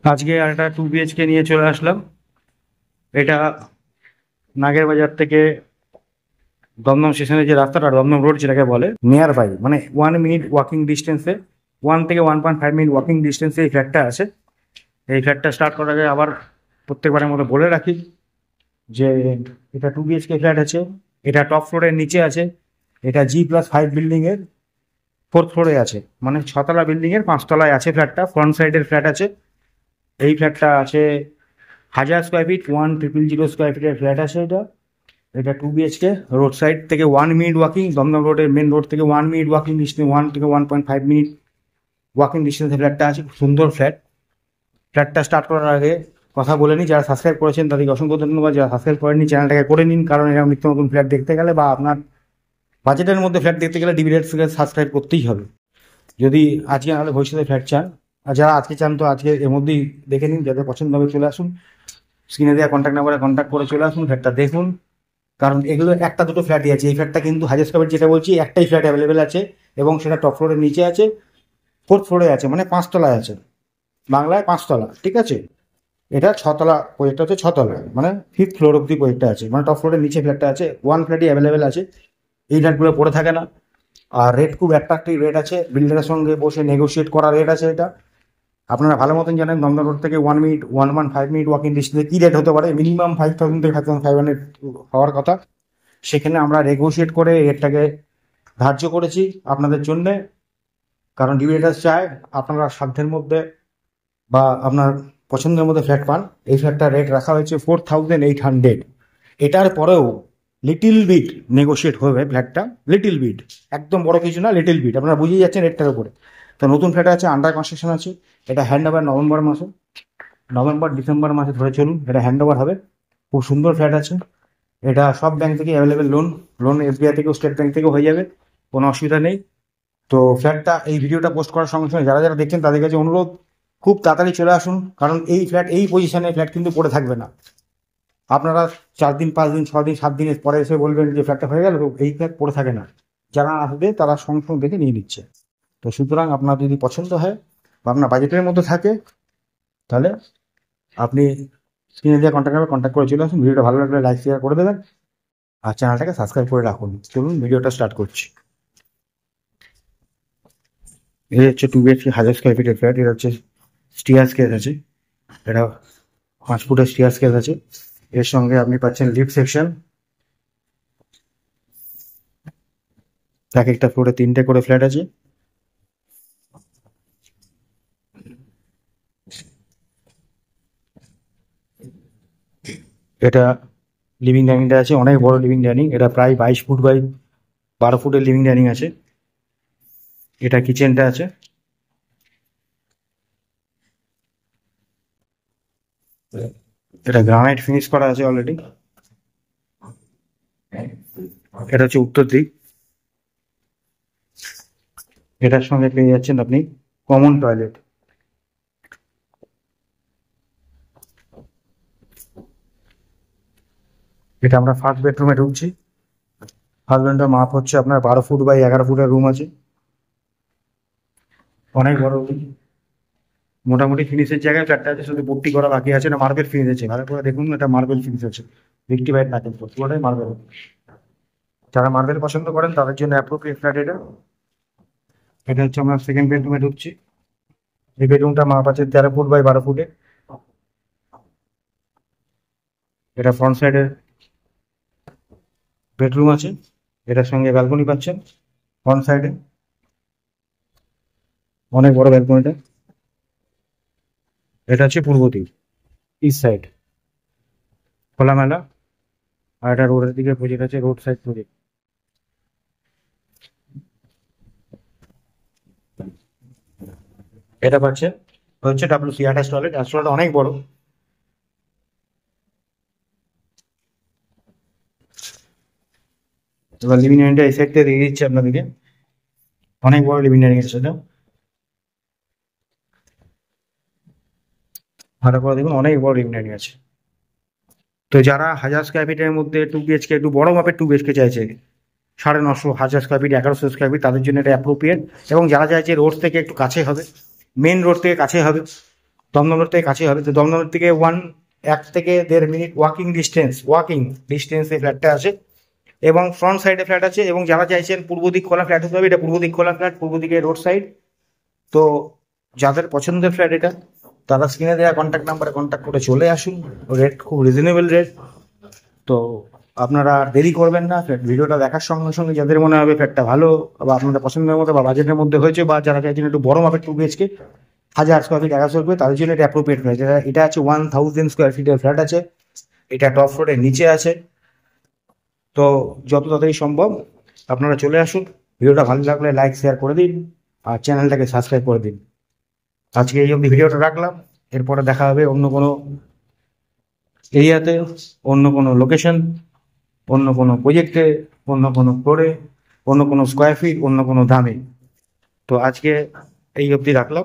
আজকে আর একটা 2 BHK নিয়ে চলে আসলাম। এটা নাগের বাজার থেকে দমদম স্টেশনের যে রাস্তাটা, দমদম রোড যেটাকে বলে, নিয়ার বাই, মানে 1 মিনিট ওয়াকিং ডিস্টেন্সে, 1 থেকে 1.5 মিনিট ওয়াকিং ডিস্টেন্সে এই ফ্ল্যাটটা আছে। এই ফ্ল্যাটটা স্টার্ট করার আগে আবার প্রত্যেকবারের মতো বলে রাখি যে এটা 2 BHK ফ্ল্যাট আছে। এটা টপ ফ্লোরের নিচে আছে। এটা G+5 বিল্ডিংয়ের 4th ফ্লোরে আছে, মানে 6তলা বিল্ডিংয়ের 5তলায় আছে ফ্ল্যাটটা। ফ্রন্ট সাইডের ফ্ল্যাট আছে। এই ফ্ল্যাটটা আছে 1000 স্কোয়ার ফিট, 1000 স্কোয়ার ফিটের ফ্ল্যাট আছে এটা। এটা 2 BHK, রোড সাইড থেকে 1 মিনিট ওয়াকিং, দমদম রোডের মেন রোড থেকে 1 মিনিট ওয়াকিং ডিস্টেন্স, 1 থেকে 1.5 মিনিট ওয়াকিং ডিস্টেন্সে ফ্ল্যাটটা আছে। খুব সুন্দর ফ্ল্যাট। ফ্ল্যাটটা স্টার্ট করার আগে কথা বলে নিই, যারা সাবস্ক্রাইব করেছেন তাদেরকে অসংখ্য ধন্যবাদ। যারা সাবস্ক্রাইব করেননি চ্যানেলটাকে করে নিন, কারণ এরকম নিত্য নতুন ফ্ল্যাট দেখতে গেলে বা আপনার বাজেটের মধ্যে ফ্ল্যাট দেখতে গেলে ডিভিডেন্ড থেকে সাবস্ক্রাইব করতেই হবে, যদি আজকে নাহলে ভবিষ্যতে ফ্ল্যাট চান। আর যারা আজকে চান তো আজকে এর মধ্যেই দেখে নিন, যাদের পছন্দ হবে চলে আসুন, স্ক্রিনে দেওয়া কন্ট্যাক্ট নাম্বারে কন্ট্যাক্ট করে চলে আসুন, ফ্ল্যাটটা দেখুন। কারণ এগুলো একটা দুটো ফ্ল্যাটই আছে। এই ফ্ল্যাটটা কিন্তু 1000 স্কোয়ার ফিট যেটা বলছি, একটাই ফ্ল্যাট অ্যাভেলেবেল আছে এবং সেটা টপ ফ্লোরের নিচে আছে, 4th ফ্লোরে আছে, মানে 5তলায় আছে, বাংলায় 5তলা, ঠিক আছে। এটা 6তলা, প্রজেক্টটা হচ্ছে 6তলায়, মানে 5th ফ্লোর অব্দি প্রজেক্টটা আছে, মানে টপ ফ্লোরের নিচে ফ্ল্যাটটা আছে। ওয়ান ফ্ল্যাটই অ্যাভেলেবেল আছে। এই ফ্ল্যাটগুলো পড়ে থাকে না। আর রেট খুব অ্যাট্রাক্টিভ রেট আছে, বিল্ডারের সঙ্গে বসে নেগোশিয়েট করা রেট আছে এটা। আপনারা ভালো মতন জানেন দমদম রোড থেকে 1 মিনিট, 1.5 মিনিট ওয়াকিং ডিস্টেন্সে কী রেট হতে পারে। মিনিমাম 5000 থেকে 5500 হওয়ার কথা। সেখানে আমরা নেগোশিয়েট করে রেটটাকে ধার্য করেছি আপনাদের জন্যে, কারণ ডিভিডেন্ডার্স চায় আপনারা সাধ্যের মধ্যে বা আপনার পছন্দের মধ্যে ফ্ল্যাট পান। এই ফ্ল্যাটটার রেট রাখা হয়েছে 4800। এটার পরেও লিটিল বিট নেগোশিয়েট হবে ফ্ল্যাটটা, লিটিল বিট, একদম বড় কিছু না, লিটিল বিট। আপনারা বুঝেই যাচ্ছেন রেটটার উপরে। তো নতুন ফ্ল্যাট আছে, আন্ডার কনস্ট্রাকশন আছে। এটা হ্যান্ড ওভার নভেম্বর মাসে, নভেম্বর ডিসেম্বর মাসে ধরে চলুন, এটা হ্যান্ড ওভার হবে। খুব সুন্দর ফ্ল্যাট আছে। এটা সব ব্যাংক থেকে অ্যাভেলেবেল লোন SBI থেকেও, স্টেট ব্যাংক থেকেও হয়ে যাবে, কোনো অসুবিধা নেই। তো ফ্ল্যাটটা, এই ভিডিওটা পোস্ট করার সঙ্গে সঙ্গে যারা যারা দেখছেন তাদের কাছে অনুরোধ, খুব তাড়াতাড়ি চলে আসুন, কারণ এই ফ্ল্যাট, এই পজিশনে ফ্ল্যাট কিন্তু পড়ে থাকবে না। আপনারা 4 দিন, 5 দিন, 6 দিন, 7 দিনের পরে এসে বলবেন যে ফ্ল্যাটটা হয়ে গেল, তো এই ফ্ল্যাট পড়ে থাকে না। যারা আসবে তারা সঙ্গে সঙ্গে দেখে নিয়ে নিচ্ছে। তো সুতরাং আপনার যদি পছন্দ হয় বা আপনার বাজেটের মধ্যে থাকে, তাহলে আপনি স্ক্রিনে দেওয়া কন্ট্যাক্ট নাম্বারে কন্ট্যাক্ট করে চলে আসুন। ভিডিওটা ভালো লাগলে লাইক শেয়ার করে দেবেন আর চ্যানেলটাকে সাবস্ক্রাইব করে রাখুন। চলুন ভিডিওটা স্টার্ট করছি। এটা হচ্ছে 2 BHK 1000 স্কোয়ার ফিটের ফ্ল্যাট। এটা হচ্ছে স্টিয়ার স্কেচ আছে, এটা 5 ফুটের স্টিয়ার স্কেচ আছে। এর সঙ্গে আপনি পাচ্ছেন লিফট সেকশন। এক একটা ফ্লোরে 3টে করে ফ্ল্যাট আছে। এটা লিভিং ডাইনিংটা আছে, অনেক বড় লিভিং ডাইনিং। এটা প্রায় 22 ফুট বাই 12 ফুটের লিভিং ডাইনিং আছে। এটা কিচেনটা আছে। এটা গ্রানাইট ফিনিশ করা আছে অলরেডি। এটা হচ্ছে উত্তর দিক। এটার সঙ্গে পেয়ে যাচ্ছেন আপনি কমন টয়লেট। এটা আমরা ফার্স্ট বেডরুমে ঢুকছি। ফার্স্ট বেডরুমের মাপ হচ্ছে আপনার 12 ফুট বাই 11 ফুটের রুম আছে, অনেক বড় রুম। মোটামুটি ফিনিশের জায়গায় ফ্ল্যাটটা আছে, শুধু পুট্টি করা বাকি আছে। না, মার্বেল ফিনিশ আছে, ভালো করে দেখুন, এটা মার্বেল ফিনিশ আছে, রেক্টিফাইড না কিন্তু, পুরোটাই মার্বেল। যারা মার্বেল পছন্দ করেন তাদের জন্য অ্যাপ্রোপ্রিয়েট ফ্ল্যাট এটা। এটা হচ্ছে আমরা সেকেন্ড বেডরুমে ঢুকছি। এই বেডরুমটা মাপ আছে 13 ফুট বাই 12 ফুটে। এটা ফ্রন্ট সাইডের বেডরুম আছে, এটার সঙ্গে ব্যালকনি পাচ্ছেন ফ্রন্ট সাইডে, অনেক বড় ব্যালকনিটা। এটা হচ্ছে পূর্ব দিক, ইস্ট সাইড, খোলামেলা। আর এটা রোডের দিকে প্রজেক্ট আছে, রোড সাইড প্রজেক্ট। এটা পাচ্ছে হচ্ছে WC attach toilet. Attach toilet অনেক বড়। এবার লিভিং ডাইনিংটা এই সাইড থেকে দিয়ে দিচ্ছে আপনাদেরকে, অনেক বড় লিভিং ডাইনিং আছে এটা। ভালো করে দেখুন, অনেক বড় লিভিং ডাইনিং আছে। তো যারা 1000 স্কোয়ার ফিটের মধ্যে 2 BHK, একটু বড় মাপের 2 BHK চাইছে, 950, 1000 স্কোয়ার ফিট, 1100 স্কোয়ার ফিট, তাদের জন্য এটা অ্যাপ্রোপ্রিয়েট। এবং যারা চাইছে রোড থেকে একটু কাছে হবে, মেন রোড থেকে কাছে হবে, দমদম রোড থেকে কাছে হবে। তো দমদম রোড থেকে 1 থেকে 1.5 মিনিট ওয়াকিং ডিস্টেন্সে ফ্ল্যাটটা আছে, এবং ফ্রন্ট সাইডে ফ্ল্যাট আছে। এবং যারা চাইছেন পূর্ব দিক খোলা ফ্ল্যাট হতে হবে, এটা পূর্ব দিক খোলা ফ্ল্যাট, পূর্ব দিকে রোড সাইড। তো যাদের পছন্দের ফ্ল্যাট এটা, তারা স্ক্রিনে দেওয়া কন্ট্যাক্ট নাম্বারে কন্ট্যাক্ট করে চলে আসুন। রেট খুব রিজনেবল রেট। তো আপনারা আর দেরি করবেন না, ভিডিওটা দেখার সঙ্গে সঙ্গে যাদের মনে হবে ফ্ল্যাটটা ভালো বা আপনাদের পছন্দের মতো বা বাজেটের মধ্যে হয়েছে, বা যারা চাইছেন একটু বড় মাপের 2 BHK 1000 স্কোয়ার ফিট 1100 রুপে, তাদের জন্য এটা অ্যাপ্রোপ্রিয়েট হয়েছে। এটা আছে 1000 স্কোয়ার ফিটের ফ্ল্যাট আছে, এটা টপ ফ্লোরের নিচে আছে। তো যত তাড়াতাড়ি সম্ভব আপনারা চলে আসুন। ভিডিওটা ভালো লাগলে লাইক শেয়ার করে দিন, আর চ্যানেলটাকে সাবস্ক্রাইব করে দিন। আজকে এই অবধি ভিডিওটা রাখলাম, এরপরে দেখা হবে অন্য কোনো এরিয়াতে, অন্য কোনো লোকেশন, অন্য কোনো প্রজেক্টে, অন্য কোনো ফ্লোরে, অন্য কোনো স্কোয়ার ফিট, অন্য কোনো দামে। তো আজকে এই অবধি রাখলাম।